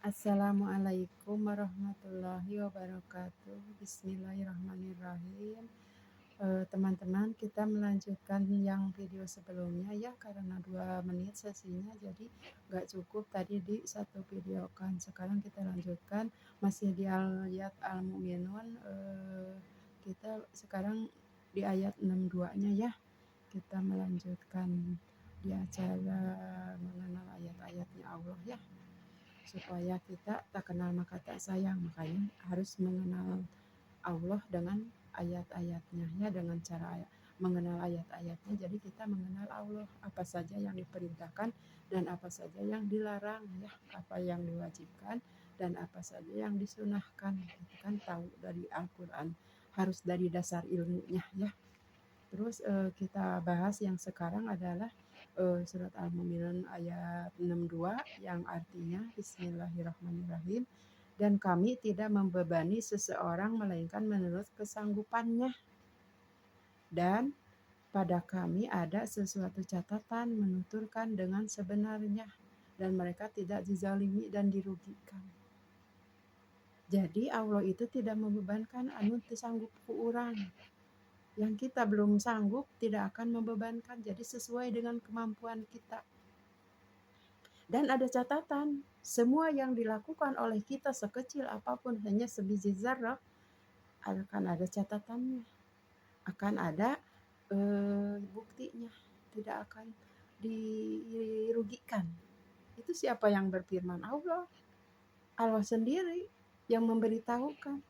Assalamualaikum warahmatullahi wabarakatuh. Bismillahirrahmanirrahim. Teman-teman, kita melanjutkan yang video sebelumnya ya, karena 2 menit sesinya, jadi nggak cukup tadi di satu video kan. Sekarang kita lanjutkan masih di ayat Al-Mu'minun. Kita sekarang di ayat 62-nya ya. Kita melanjutkan di acara mengenal ayat-ayatnya Allah ya, supaya kita tak kenal maka tak sayang. Makanya harus mengenal Allah dengan ayat-ayatnya ya, dengan cara mengenal ayat-ayatnya. Jadi kita mengenal Allah, apa saja yang diperintahkan dan apa saja yang dilarang ya, apa yang diwajibkan dan apa saja yang disunahkan. Kita kan tahu dari Al-Quran, harus dari dasar ilmunya ya. Terus kita bahas yang sekarang adalah surat Al-Mu'minun ayat 62 yang artinya Bismillahirrahmanirrahim. Dan kami tidak membebani seseorang melainkan menurut kesanggupannya. Dan pada kami ada sesuatu catatan menuturkan dengan sebenarnya. Dan mereka tidak dizalimi dan dirugikan. Jadi Allah itu tidak membebankan anu sanggup ku urang. Yang kita belum sanggup tidak akan membebankan, jadi sesuai dengan kemampuan kita. Dan ada catatan, semua yang dilakukan oleh kita sekecil apapun, hanya sebiji zarah, akan ada catatannya, akan ada buktinya, tidak akan dirugikan. Itu siapa yang berfirman? Allah. Allah sendiri yang memberitahukan,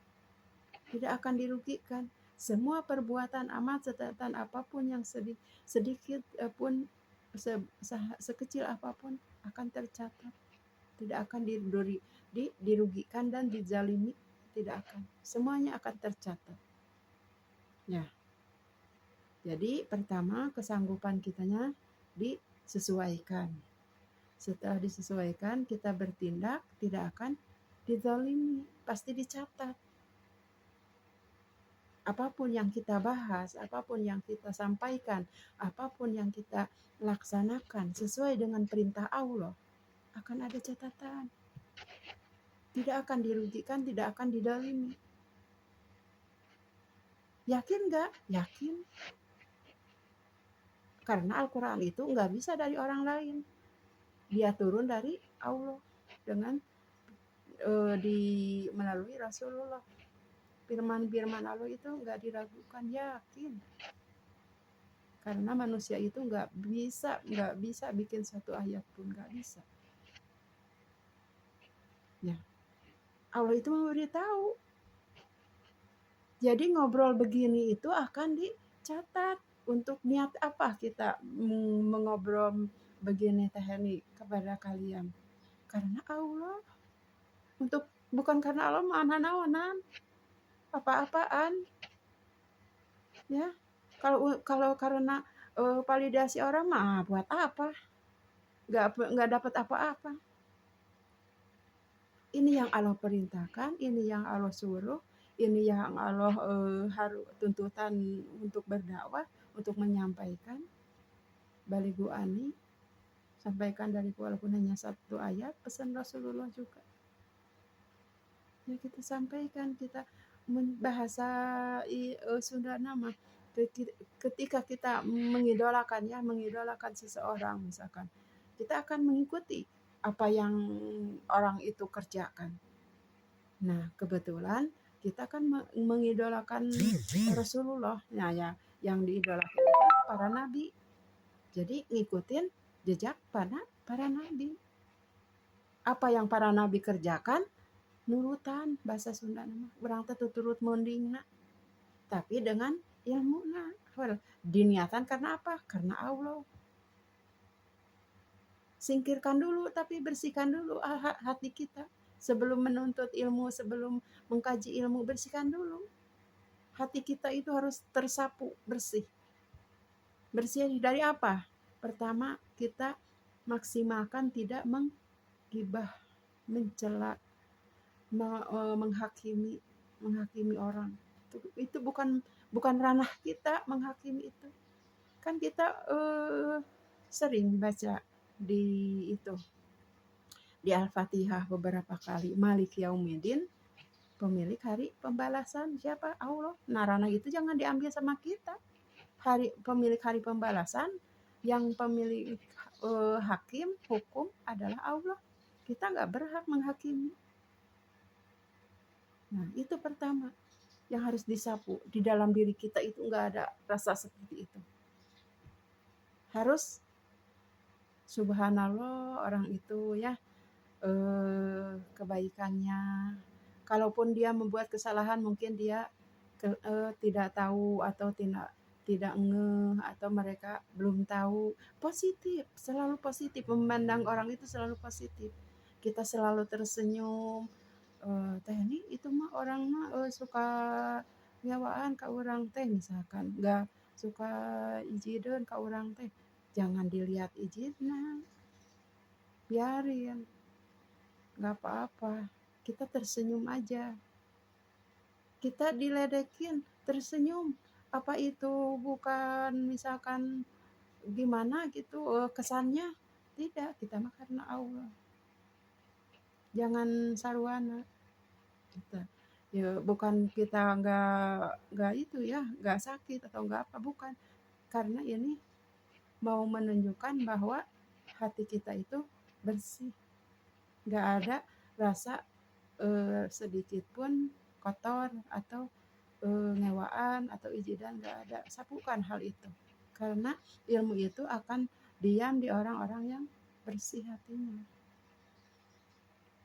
tidak akan dirugikan. Semua perbuatan amal catatan apapun yang sedikit pun sekecil apapun akan tercatat, tidak akan dirugikan dan dizalimi, tidak akan, semuanya akan tercatat ya. Jadi pertama kesanggupan kitanya disesuaikan, setelah disesuaikan kita bertindak, tidak akan dizalimi, pasti dicatat. Apapun yang kita bahas, apapun yang kita sampaikan, apapun yang kita laksanakan sesuai dengan perintah Allah, akan ada catatan. Tidak akan dirugikan, tidak akan didalimi. Yakin gak? Yakin. Karena Al-Quran itu gak bisa dari orang lain. Dia turun dari Allah dengan melalui Rasulullah. Firman-firman Allah itu gak diragukan, yakin. Karena manusia itu nggak bisa bikin satu ayat pun, nggak bisa. Ya, Allah itu memberitahu. Jadi ngobrol begini itu akan dicatat. Untuk niat apa kita mengobrol begini teknik kepada kalian? Karena Allah. Bukan karena Allah mana-nawanan apa-apaan. Ya, kalau karena validasi orang mah buat apa? Nggak dapat apa-apa. Ini yang Allah perintahkan, ini yang Allah suruh, ini yang Allah harus tuntutan untuk berdakwah, untuk menyampaikan. Baligu ani, sampaikan dari walaupun hanya satu ayat, pesan Rasulullah juga. Ya kita sampaikan, kita bahasa Sunda nama. Ketika kita mengidolakan seseorang misalkan, kita akan mengikuti apa yang orang itu kerjakan. Nah, kebetulan kita kan mengidolakan Rasulullah. Nah, ya, yang diidolakan itu para nabi. Jadi ngikutin jejak para nabi. Apa yang para nabi kerjakan, nurutan, bahasa Sunda nama. Urang teh tuturut mondingna. Tapi dengan ilmuna. Diniatan karena apa? Karena Allah. Singkirkan dulu, tapi bersihkan dulu hati kita. Sebelum menuntut ilmu, sebelum mengkaji ilmu, bersihkan dulu. Hati kita itu harus tersapu, bersih. Bersih dari apa? Pertama, kita maksimalkan tidak menggibah, mencela, menghakimi orang. Itu bukan ranah kita menghakimi itu. Kan kita sering baca di itu di Al-Fatihah beberapa kali, Malik Yaumiddin, pemilik hari pembalasan. Siapa? Allah. Narana itu jangan diambil sama kita. Pemilik hari pembalasan, yang pemilik hakim hukum adalah Allah. Kita nggak berhak menghakimi. Nah, itu pertama yang harus disapu. Di dalam diri kita itu nggak ada rasa seperti itu. Harus subhanallah orang itu ya, kebaikannya. Kalaupun dia membuat kesalahan, mungkin dia tidak tahu atau tidak ngeh, atau mereka belum tahu. Positif, selalu positif, memandang orang itu selalu positif. Kita selalu tersenyum. Teh itu mah orang mah suka nyawaan ke orang teh, misalkan nggak suka ijideun ke orang teh, jangan dilihat ijidna, biarin, nggak apa-apa, kita tersenyum aja. Kita diledekin tersenyum, apa itu bukan misalkan gimana gitu kesannya? Tidak, kita mah karena Allah. Jangan sarwana kita. Ya bukan kita nggak itu ya, nggak sakit atau nggak apa, bukan. Karena ini mau menunjukkan bahwa hati kita itu bersih, nggak ada rasa sedikit pun kotor atau ngewaan atau ijidan, nggak ada. Sapukan hal itu, karena ilmu itu akan diam di orang-orang yang bersih hatinya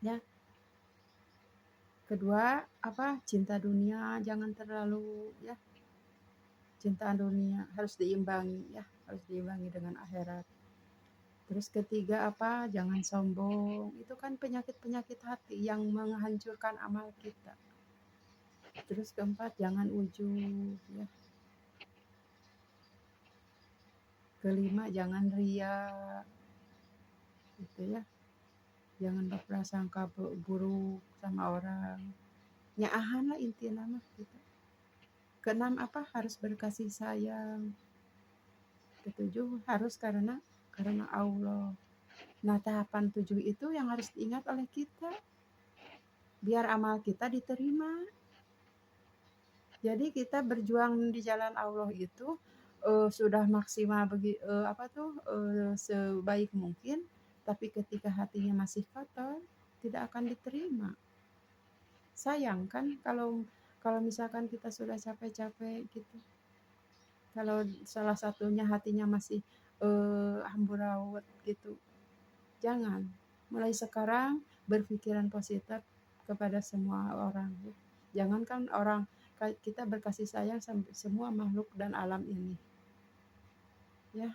ya. Kedua, apa, cinta dunia jangan terlalu ya, cinta dunia harus diimbangi ya, harus diimbangi dengan akhirat. Terus ketiga apa, jangan sombong, itu kan penyakit-penyakit hati yang menghancurkan amal kita. Terus keempat, jangan ujub ya. Kelima, jangan ria gitu ya, jangan berprasangka buruk sama orang, nyaahan lah intinya mah gitu. Keenam apa, harus berkasih sayang. Ketujuh, harus karena Allah. Nah, tahapan 7 itu yang harus diingat oleh kita biar amal kita diterima. Jadi kita berjuang di jalan Allah itu sudah maksimal sebaik mungkin, tapi ketika hatinya masih kotor, tidak akan diterima. Sayang kan kalau misalkan kita sudah capek-capek gitu, kalau salah satunya hatinya masih amburadul gitu. Jangan, mulai sekarang berpikiran positif kepada semua orang. Jangankan orang, kita berkasih sayang sama semua makhluk dan alam ini. Ya,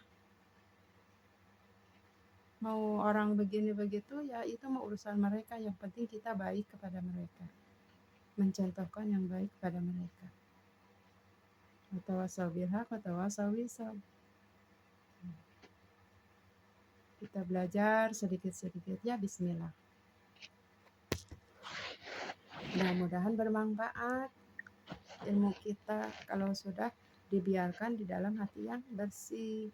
mau orang begini begitu ya itu mau urusan mereka, yang penting kita baik kepada mereka. Mencontohkan yang baik kepada mereka. Watawasau bilhaq watawasau bisabr. Kita belajar sedikit-sedikit ya, bismillah. Mudah-mudahan bermanfaat ilmu kita kalau sudah dibiarkan di dalam hati yang bersih.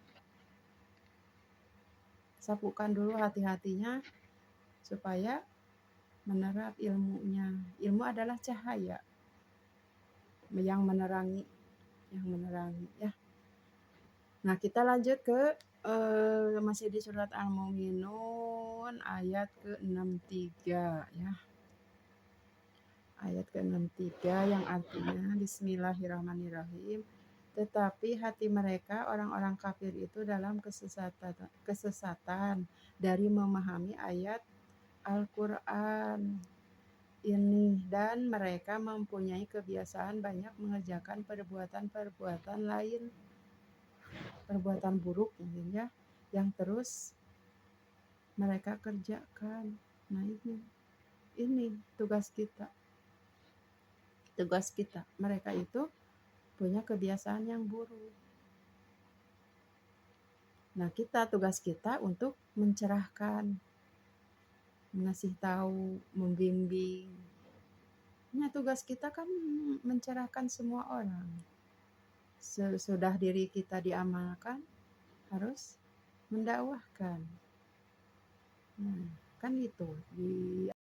Sapukan dulu hati-hatinya supaya menerap ilmunya. Ilmu adalah cahaya yang menerangi ya. Nah, kita lanjut ke masih di surat Al-Mu'minun ayat ke-63 ya. Ayat ke-63 yang artinya bismillahirrahmanirrahim. Tetapi hati mereka orang-orang kafir itu dalam kesesatan dari memahami ayat Al-Quran ini, dan mereka mempunyai kebiasaan banyak mengerjakan perbuatan-perbuatan lain, perbuatan buruk mungkin ya, yang terus mereka kerjakan. Nah, ini tugas kita. Mereka itu punya kebiasaan yang buruk. Nah, tugas kita untuk mencerahkan, mengasih tahu, membimbing. Nah, tugas kita kan mencerahkan semua orang. Sesudah diri kita diamalkan, harus mendakwahkan. Nah, kan itu di